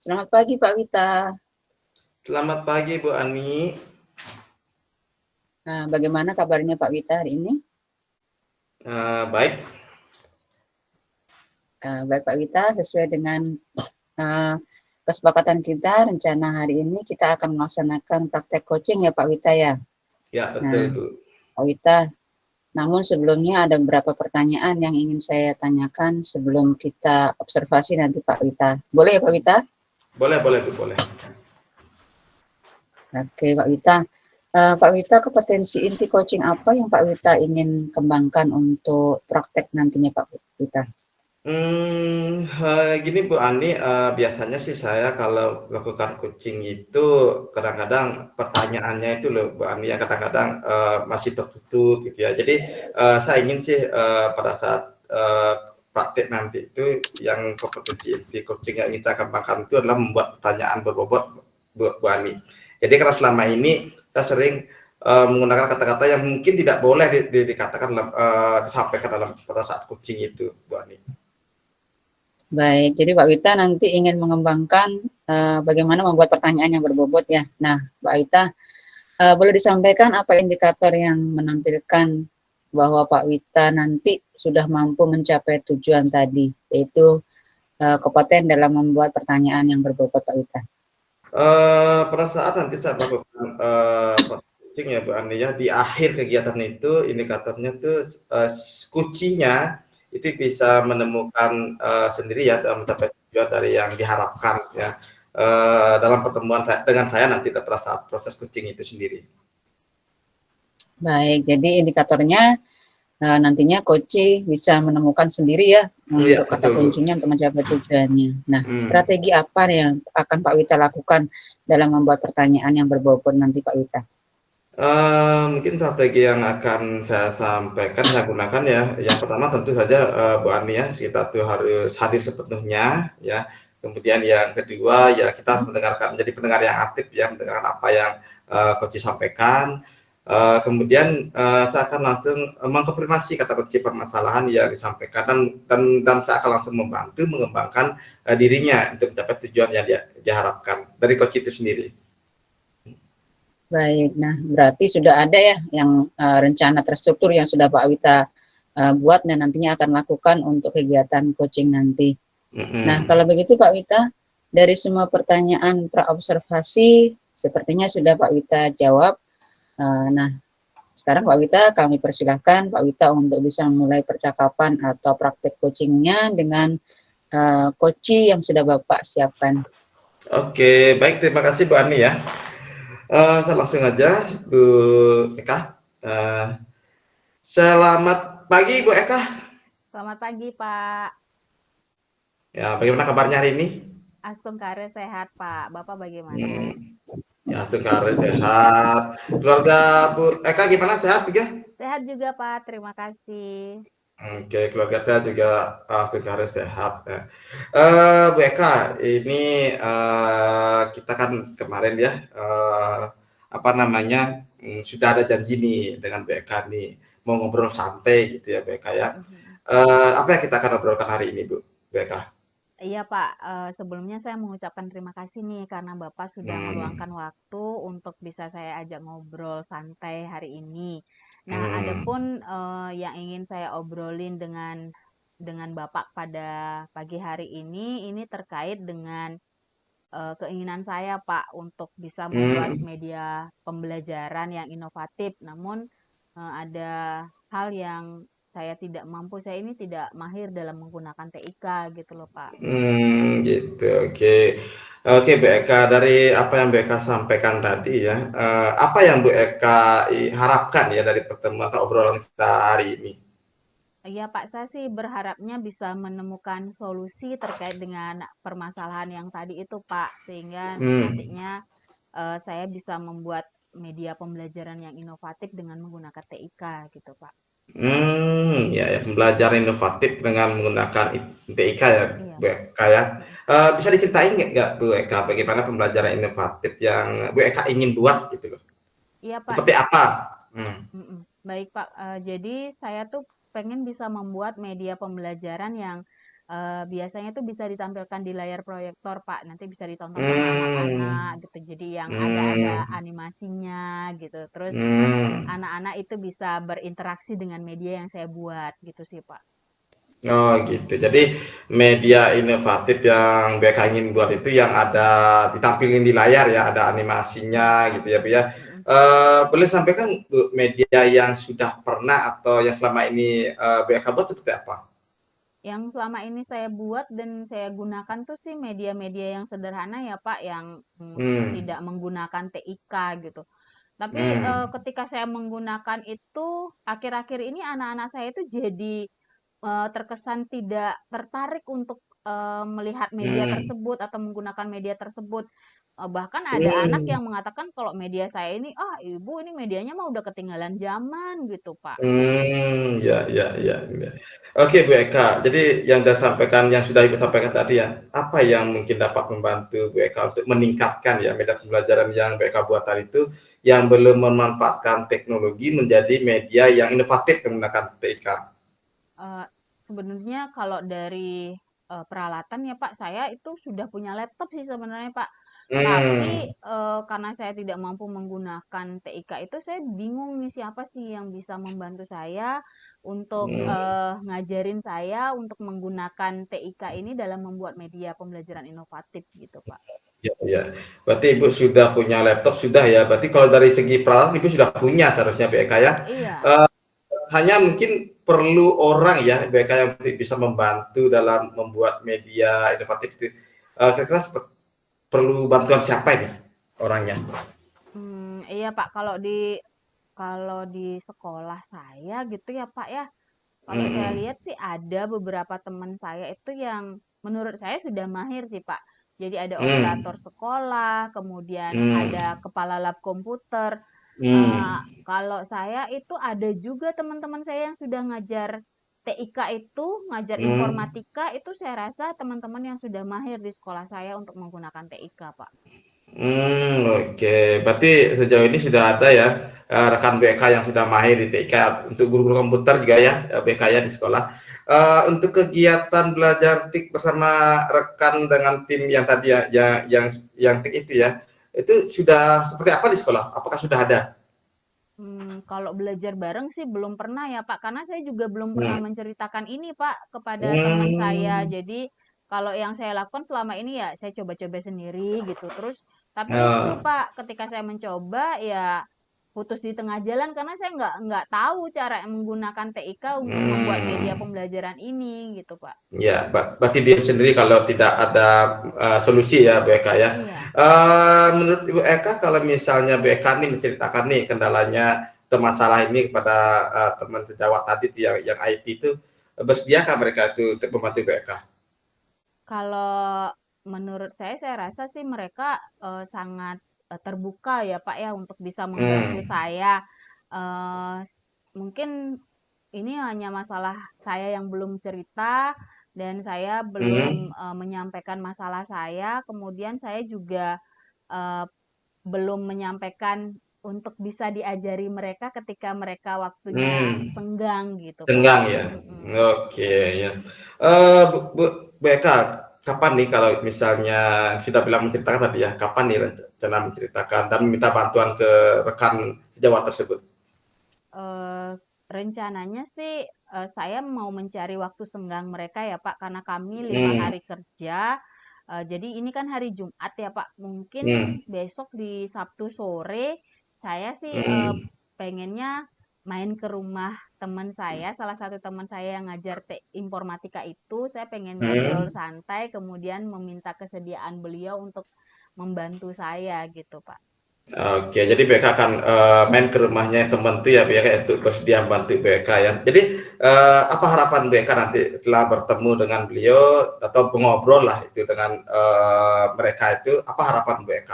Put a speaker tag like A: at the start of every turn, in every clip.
A: Selamat pagi Pak Wita.
B: Selamat pagi Bu Ani.
A: Nah, bagaimana kabarnya Pak Wita hari ini?
B: Baik.
A: Baik Pak Wita, sesuai dengan uh, kesepakatan kita, rencana hari ini kita akan melaksanakan praktek coaching ya Pak Wita ya.
B: Ya
A: Nah,
B: betul Bu.
A: Pak Wita, namun sebelumnya ada beberapa pertanyaan yang ingin saya tanyakan sebelum kita observasi nanti Pak Wita. Boleh ya Pak Wita?
B: Boleh Bu, boleh.
A: Oke Pak Wita. Pak Wita, kompetensi inti coaching apa yang Pak Wita ingin kembangkan untuk praktek nantinya Pak Wita?
B: Gini Bu Ani, biasanya sih saya kalau melakukan coaching itu kadang-kadang pertanyaannya itu loh Bu Ani ya kadang-kadang masih tertutup gitu ya. Jadi saya ingin sih pada saat praktek nanti itu yang kompetensi inti coaching yang ingin saya kembangkan itu adalah membuat pertanyaan berbobot Bu Ani. Jadi karena selama ini saya sering menggunakan kata-kata yang mungkin tidak boleh dikatakan disampaikan dalam pada saat coaching itu Bu Ani.
A: Baik, jadi Pak Wita nanti ingin mengembangkan bagaimana membuat pertanyaan yang berbobot ya. Nah, Pak Wita, boleh disampaikan apa indikator yang menampilkan bahwa Pak Wita nanti sudah mampu mencapai tujuan tadi, yaitu kompeten dalam membuat pertanyaan yang berbobot Pak Wita?
B: Pada saat nanti saya melakukan coaching ya Bu Ani ya, di akhir kegiatan itu indikatornya tuh kuncinya itu bisa menemukan sendiri ya dalam mencapai tujuan dari yang diharapkan ya dalam pertemuan dengan saya nanti pada saat proses coaching itu sendiri.
A: Baik, jadi indikatornya nantinya coach bisa menemukan sendiri ya
B: Iya
A: untuk kata
B: betul Bu.
A: kuncinya untuk mencapai tujuannya. Nah,
B: Hmm.
A: strategi apa yang akan Pak Wita lakukan dalam membuat pertanyaan yang berbobot nanti Pak Wita?
B: Mungkin strategi yang akan saya sampaikan, saya gunakan ya, yang pertama tentu saja Bu Ani ya, kita tuh harus hadir sepenuhnya ya. Kemudian yang kedua ya kita harus mendengarkan, menjadi pendengar yang aktif ya, mendengarkan apa yang coach sampaikan. Kemudian saya akan langsung mengkonfirmasi kata kunci permasalahan yang disampaikan dan saya akan langsung membantu mengembangkan dirinya untuk mencapai tujuan yang diharapkan dari coach itu sendiri.
A: Baik, nah berarti sudah ada ya yang rencana terstruktur yang sudah Pak Wita buat dan nantinya akan lakukan untuk kegiatan coaching nanti. Nah, kalau begitu Pak Wita, dari semua pertanyaan praobservasi sepertinya sudah Pak Wita jawab. Nah, sekarang Pak Wita kami persilahkan Pak Wita untuk bisa memulai percakapan atau praktek coachingnya dengan coach yang sudah Bapak siapkan.
B: Oke, baik, terima kasih Bu Ani ya. Saya langsung aja Bu Eka. Selamat pagi Bu Eka.
C: Selamat pagi Pak.
B: Ya, bagaimana kabarnya hari ini?
C: Astungkare sehat Pak. Bapak bagaimana?
B: Ya, Sukare sehat. Keluarga Bu Eka gimana, sehat juga?
C: Sehat juga Pak, terima kasih.
B: Oke, keluarga saya juga Sukare sehat. Bu Eka, ini kita kan kemarin ya apa namanya sudah ada janji nih dengan Bu Eka nih mau ngobrol santai gitu ya Bu Eka ya. Apa yang kita akan obrolkan hari ini Bu Eka?
C: Iya Pak, sebelumnya saya mengucapkan terima kasih nih karena Bapak sudah
B: Hmm,
C: meluangkan waktu untuk bisa saya ajak ngobrol santai hari ini. Nah,
B: hmm,
C: adapun yang ingin saya obrolin dengan Bapak pada pagi hari ini terkait dengan keinginan saya Pak untuk bisa membuat
B: hmm.
C: media pembelajaran yang inovatif. Namun ada hal yang saya tidak mampu, saya ini tidak mahir dalam menggunakan TIK gitu loh Pak.
B: Gitu, oke. Oke, Bu Eka, dari apa yang Bu Eka sampaikan tadi ya, apa yang Bu Eka harapkan ya dari pertemuan atau obrolan kita hari ini?
C: Iya Pak, saya sih berharapnya bisa menemukan solusi terkait dengan permasalahan yang tadi itu Pak, sehingga
B: Hmm,
C: nantinya saya bisa membuat media pembelajaran yang inovatif dengan menggunakan TIK gitu Pak.
B: ya, pembelajaran inovatif dengan menggunakan TIK ya,
C: Iya
B: Bu
C: Pak.
B: Eka ya.
C: Mm.
B: Bisa diceritain nggak Bu Eka, bagaimana pembelajaran inovatif yang Bu Eka ingin buat gitu loh?
C: Iya Pak,
B: Seperti apa? Hmm.
C: baik Pak, jadi saya tuh pengen bisa membuat media pembelajaran yang biasanya tuh bisa ditampilkan di layar proyektor, Pak, nanti bisa ditonton sama
B: Hmm.
C: anak-anak gitu, jadi yang ada
B: Hmm.
C: animasinya gitu, terus
B: Hmm.
C: anak-anak itu bisa berinteraksi dengan media yang saya buat, gitu sih, Pak.
B: Oh gitu. Jadi media inovatif yang BK ingin buat itu yang ada ditampilin di layar ya, ada animasinya gitu ya, Bu ya.
C: Mhm.
B: Boleh sampaikan Bu, media yang sudah pernah atau yang selama ini BK buat seperti apa?
C: Yang selama ini saya buat dan saya gunakan tuh sih media-media yang sederhana ya, Pak, yang,
B: Hmm.
C: tidak menggunakan TIK gitu. Tapi,
B: Hmm.
C: ketika saya menggunakan itu, akhir-akhir ini anak-anak saya itu jadi, terkesan tidak tertarik untuk, melihat media
B: Hmm.
C: tersebut atau menggunakan media tersebut. Bahkan ada anak
B: Hmm.
C: yang mengatakan kalau media saya ini, "Ah, ibu ini medianya mah udah ketinggalan zaman," gitu, Pak.
B: Ya, ya, ya, ya. Oke, Bu Eka. Jadi yang sudah sampaikan, yang sudah Ibu sampaikan tadi ya, apa yang mungkin dapat membantu Bu Eka untuk meningkatkan ya media pembelajaran yang Bu Eka buat tadi itu, yang belum memanfaatkan teknologi menjadi media yang inovatif menggunakan TIK?
C: Eee, Sebenarnya kalau dari, peralatan ya, Pak, saya itu sudah punya laptop sih sebenarnya, Pak. Tapi,
B: Hmm.
C: karena saya tidak mampu menggunakan TIK itu, saya bingung nih siapa sih yang bisa membantu saya untuk,
B: Hmm.
C: ngajarin saya untuk menggunakan TIK ini dalam membuat media pembelajaran inovatif gitu, Pak.
B: Ya, ya. Berarti Ibu sudah punya laptop sudah ya. Berarti kalau dari segi peralatan Ibu sudah punya seharusnya Bu Eka ya.
C: Iya.
B: Eh, Hanya mungkin perlu orang ya BK yang bisa membantu dalam membuat media inovatif itu. Kira-kira perlu bantuan siapa ini orangnya?
C: Iya, Pak, kalau di sekolah saya gitu ya, Pak, ya. Kalau saya
B: Hmm.
C: lihat sih ada beberapa teman saya itu yang menurut saya sudah mahir sih, Pak. Jadi ada
B: Hmm.
C: operator sekolah, kemudian
B: Hmm.
C: ada kepala lab komputer.
B: Hmm.
C: Kalau saya itu ada juga teman-teman saya yang sudah ngajar TIK itu, ngajar
B: Hmm.
C: informatika itu saya rasa teman-teman yang sudah mahir di sekolah saya untuk menggunakan TIK, Pak.
B: Oke. Berarti sejauh ini sudah ada ya rekan BK yang sudah mahir di TK untuk guru-guru komputer juga ya BK ya di sekolah. Untuk kegiatan belajar TIK bersama rekan dengan tim yang tadi ya, yang TIK itu ya, itu sudah seperti apa di sekolah? Apakah sudah ada?
C: Kalau belajar bareng sih belum pernah ya, Pak, karena saya juga belum pernah
B: Hmm.
C: menceritakan ini, Pak, kepada teman saya.
B: Hmm.
C: Jadi, kalau yang saya lakukan selama ini ya saya coba-coba sendiri gitu. Terus, tapi itu,
B: Oh,
C: Pak, ketika saya mencoba ya putus di tengah jalan karena saya nggak tahu cara menggunakan TIK untuk membuat media
B: hmm.
C: pembelajaran ini gitu, Pak.
B: Ya, berarti dia sendiri kalau tidak ada solusi ya Bu Eka ya.
C: Iya.
B: Menurut Ibu Eka kalau misalnya Bu Eka nih menceritakan nih kendalanya atau masalah ini kepada teman sejawat tadi tuh yang IT itu, bersediakah mereka itu untuk membantu Bu Eka?
C: Kalau menurut saya rasa sih mereka, sangat, terbuka ya, Pak, ya, untuk bisa membantu
B: Hmm.
C: saya. Mungkin ini hanya masalah saya yang belum cerita dan saya belum,
B: Hmm.
C: menyampaikan masalah saya, kemudian saya juga, eee, belum menyampaikan untuk bisa diajari mereka ketika mereka waktunya
B: Hmm.
C: senggang gitu, Pak.
B: Senggang ya.
C: Mhm.
B: Oke ya. Bu Eka, kapan nih kalau misalnya sudah bilang menceritakan tadi ya, kapan nih rencana menceritakan dan meminta bantuan ke rekan sejawat tersebut?
C: Eee, Rencananya sih, saya mau mencari waktu senggang mereka ya, Pak, karena kami 5
B: Hmm.
C: hari kerja, jadi ini kan hari Jumat ya, Pak,
B: Hmm.
C: mungkin besok di Sabtu sore saya sih,
B: Hmm.
C: pengennya main ke rumah teman saya, salah satu teman saya yang ngajar informatika itu, saya pengen ngobrol
B: Hmm.
C: santai, kemudian meminta kesediaan beliau untuk membantu saya gitu, Pak.
B: Oke, jadi BK akan main ke rumahnya teman tuh ya BK untuk bersedia bantu BK ya. Jadi apa harapan BK nanti setelah bertemu dengan beliau atau mengobrol lah itu dengan mereka itu apa harapan BK?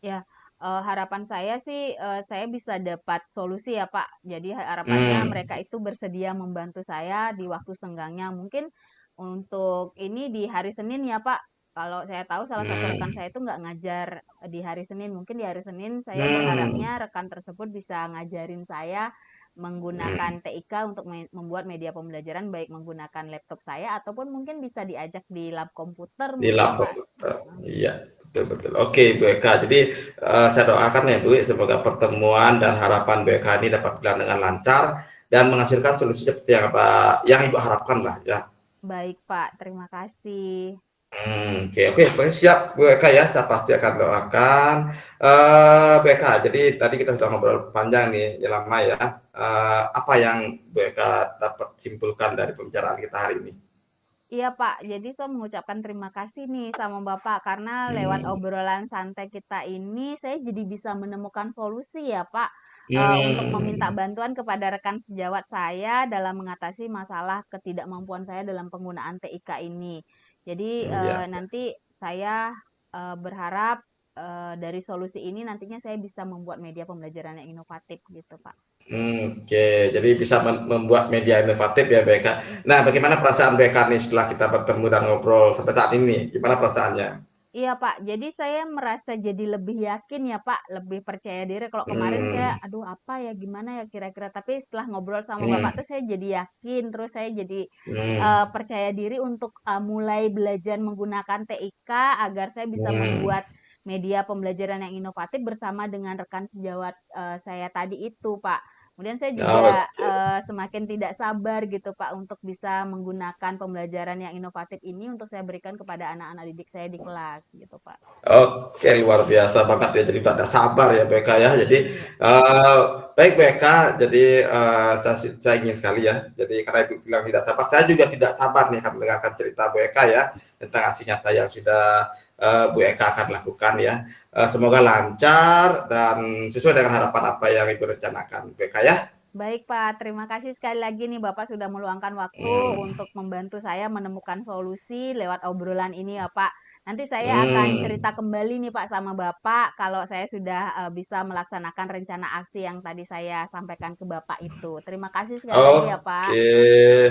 C: Ya, harapan saya sih, saya bisa dapat solusi ya, Pak. Jadi harapannya
B: Hmm.
C: mereka itu bersedia membantu saya di waktu senggangnya. Mungkin untuk ini di hari Senin ya, Pak. Kalau saya tahu salah satu rekan
B: Hmm.
C: saya itu nggak ngajar di hari Senin. Mungkin di hari Senin saya
B: Hmm.
C: berharapnya rekan tersebut bisa ngajarin saya menggunakan TIK untuk membuat media pembelajaran baik menggunakan laptop saya ataupun mungkin bisa diajak di lab komputer
B: Di
C: mungkin
B: lab
C: Pak.
B: komputer. Iya, betul-betul. Oke, Bu Eka. Jadi saya doakan ya Bu, semoga pertemuan dan harapan Bu Eka ini dapat berjalan dengan lancar dan menghasilkan solusi seperti yang apa yang Ibu harapkan lah ya.
C: Baik Pak, terima kasih.
B: Oke, siap Bu Eka ya, saya pasti akan doakan. Bu Eka, jadi tadi kita sudah ngobrol panjang nih, ya lama ya. Apa yang Bu Eka dapat simpulkan dari pembicaraan kita hari ini?
C: Iya Pak, jadi saya mengucapkan terima kasih nih sama Bapak karena lewat
B: Hmm.
C: obrolan santai kita ini saya jadi bisa menemukan solusi ya Pak, untuk meminta
B: Hmm.
C: bantuan kepada rekan sejawat saya dalam mengatasi masalah ketidakmampuan saya dalam penggunaan TIK ini. Jadi,
B: Ya.
C: nanti saya, berharap, dari solusi ini nantinya saya bisa membuat media pembelajaran yang inovatif gitu Pak.
B: Oke, jadi bisa membuat media inovatif ya BK. Nah, bagaimana perasaan BK nih setelah kita bertemu dan ngobrol sampai saat ini? Gimana perasaannya?
C: Iya Pak, jadi saya merasa jadi lebih yakin ya Pak, lebih percaya diri. Kalau kemarin saya,
B: Hmm,
C: aduh apa ya, gimana ya kira-kira. Tapi setelah ngobrol sama Bapak
B: hmm,
C: tuh saya jadi yakin, terus saya jadi
B: hmm,
C: percaya diri untuk mulai belajar menggunakan TIK agar saya bisa
B: hmm.
C: membuat media pembelajaran yang inovatif bersama dengan rekan sejawat saya tadi itu Pak. Kemudian saya juga
B: Oke,
C: semakin tidak sabar gitu Pak untuk bisa menggunakan pembelajaran yang inovatif ini untuk saya berikan kepada anak-anak didik saya di kelas gitu Pak.
B: oke, luar biasa banget ya. Jadi tidak sabar ya BK ya. Jadi
C: Iya.
B: eh, baik BK. Jadi saya ingin sekali ya. Jadi karena Ibu bilang tidak sabar, saya juga tidak sabar nih akan mendengarkan cerita BK ya tentang aksi nyata yang sudah Bu Eka akan lakukan ya. Semoga lancar dan sesuai dengan harapan apa yang Ibu rencanakan BK ya.
C: Baik Pak, terima kasih sekali lagi nih Bapak sudah meluangkan waktu
B: Hmm,
C: untuk membantu saya menemukan solusi lewat obrolan ini ya Pak. Nanti saya akan
B: hmm.
C: cerita kembali nih Pak sama Bapak kalau saya sudah bisa melaksanakan rencana aksi yang tadi saya sampaikan ke Bapak itu. Terima kasih sekali lagi ya
B: Oke,
C: Pak.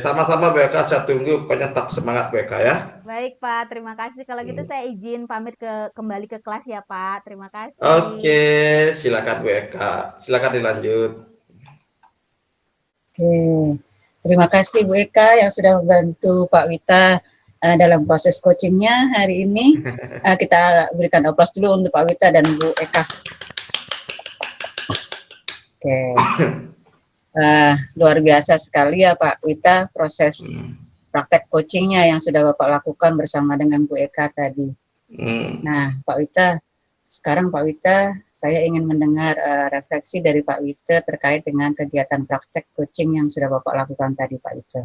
B: sama-sama BK. Saya tunggu. Pokoknya tetap semangat BK ya.
C: Baik Pak, terima kasih. Kalau gitu
B: Hmm.
C: saya izin pamit kembali ke kelas ya Pak. Terima
B: Oke,
C: kasih.
B: silakan Bu Eka. Silakan dilanjut.
A: Oke, terima kasih Bu Eka yang sudah membantu Pak Wita dalam proses coachingnya hari ini. Kita berikan aplaus dulu untuk Pak Wita dan Bu Eka. Oke, luar biasa sekali ya Pak Wita proses praktek coachingnya yang sudah Bapak lakukan bersama dengan Bu Eka tadi. Nah, Pak Wita, sekarang Pak Wita, saya ingin mendengar refleksi dari Pak Wita terkait dengan kegiatan praktek coaching yang sudah Bapak lakukan tadi, Pak Wita.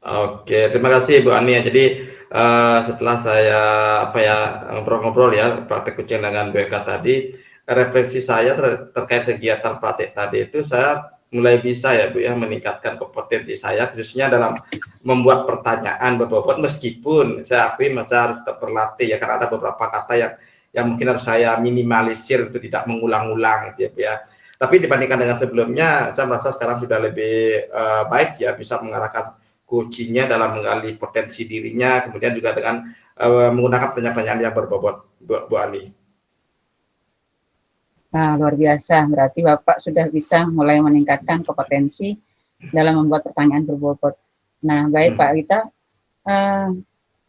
B: Oke, terima kasih Bu Ani ya. Jadi setelah saya ngobrol-ngobrol ya praktek kucing dengan Bu Eka tadi, refleksi saya terkait kegiatan praktek tadi itu saya mulai bisa ya Bu ya meningkatkan kompetensi saya khususnya dalam membuat pertanyaan berbobot meskipun saya akui masih harus tetap berlatih ya karena ada beberapa kata yang mungkin harus saya minimalisir untuk tidak mengulang-ulang gitu ya Bu ya. Tapi dibandingkan dengan sebelumnya, saya merasa sekarang sudah lebih baik ya bisa mengarahkan coachingnya dalam menggali potensi dirinya, kemudian juga dengan menggunakan pertanyaan-pertanyaan yang berbobot, Bu Ani.
A: Nah, luar biasa. Berarti Bapak sudah bisa mulai meningkatkan kompetensi dalam membuat pertanyaan berbobot. Nah, baik Pak Wita.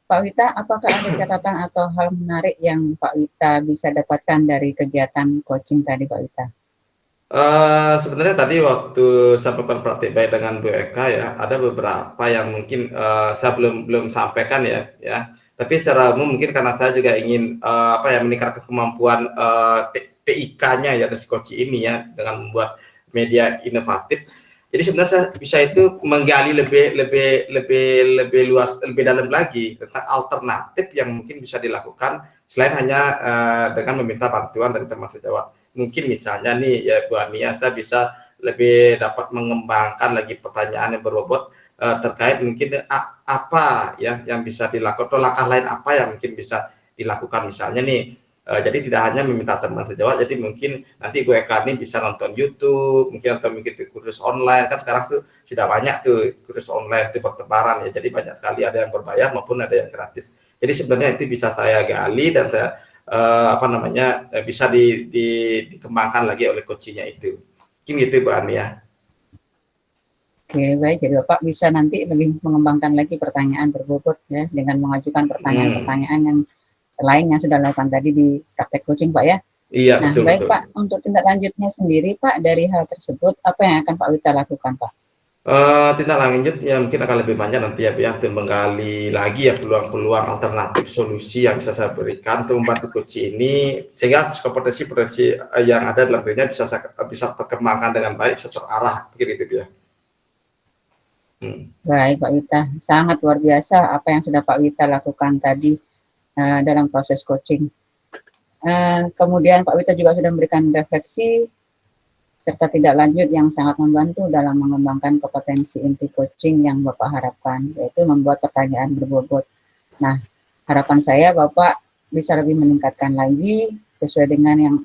A: Pak Wita, apakah ada catatan atau hal menarik yang Pak Wita bisa dapatkan dari kegiatan coaching tadi, Pak Wita?
B: Sebenarnya tadi waktu saya melakukan praktik baik dengan Bu Eka ya, ada beberapa yang mungkin saya belum sampaikan ya. Tapi secara umum mungkin karena saya juga ingin meningkatkan kemampuan TIK-nya ya dari coach ini ya dengan membuat media inovatif. Jadi sebenarnya saya bisa itu menggali lebih luas, lebih dalam lagi tentang alternatif yang mungkin bisa dilakukan selain hanya dengan meminta bantuan dari teman sejawat. Mungkin misalnya nih ya Bu Ania, saya bisa lebih dapat mengembangkan lagi pertanyaan yang berbobot terkait mungkin apa ya yang bisa dilakukan atau langkah lain apa yang mungkin bisa dilakukan misalnya nih. Jadi tidak hanya meminta teman sejawat, jadi mungkin nanti Bu Eka ini bisa nonton YouTube, mungkin atau mengikuti kursus online kan sekarang tuh sudah banyak tuh kursus online itu bertebaran ya. Jadi banyak sekali ada yang berbayar maupun ada yang gratis. Jadi sebenarnya itu bisa saya gali dan saya bisa dikembangkan lagi oleh coachingnya itu. Mungkin gitu Bu Ani ya.
A: Oke, baik. Jadi Bapak bisa nanti lebih mengembangkan lagi pertanyaan berbobot ya, dengan mengajukan pertanyaan-pertanyaan yang selain yang sudah dilakukan tadi di praktek coaching, Pak ya.
B: Iya,
A: Nah,
B: betul,
A: baik
B: betul.
A: Pak, untuk tindak lanjutnya sendiri Pak, dari hal tersebut, apa yang akan Pak Wita lakukan Pak?
B: Tindak lanjut ya mungkin akan lebih banyak nanti ya, untuk menggali lagi ya peluang-peluang alternatif solusi yang bisa saya berikan untuk membantu coach ini, sehingga potensi-potensi yang ada dalam dirinya bisa terkembangkan dengan baik, bisa terarah, begitu ya.
A: Baik Pak Wita, sangat luar biasa apa yang sudah Pak Wita lakukan tadi dalam proses coaching. Kemudian Pak Wita juga sudah memberikan refleksi serta tindak lanjut yang sangat membantu dalam mengembangkan kompetensi inti coaching yang Bapak harapkan, yaitu membuat pertanyaan berbobot. Nah, harapan saya Bapak bisa lebih meningkatkan lagi sesuai dengan yang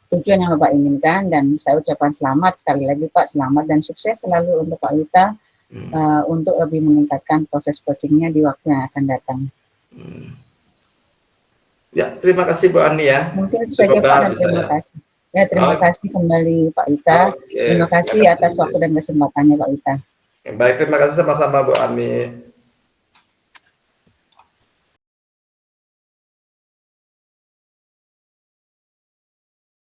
A: tujuan yang Bapak inginkan, dan saya ucapkan selamat sekali lagi Pak, selamat dan sukses selalu untuk Pak Wita untuk lebih meningkatkan proses coachingnya di waktu yang akan datang.
B: Ya, terima kasih Bu Ani ya.
A: Mungkin itu saja Pak, dan terima kasih. Ya, terima kasih kembali Pak Wita. Terima kasih atas waktu dan kesempatannya Pak Wita.
B: Baik, terima kasih sama-sama Bu Ani.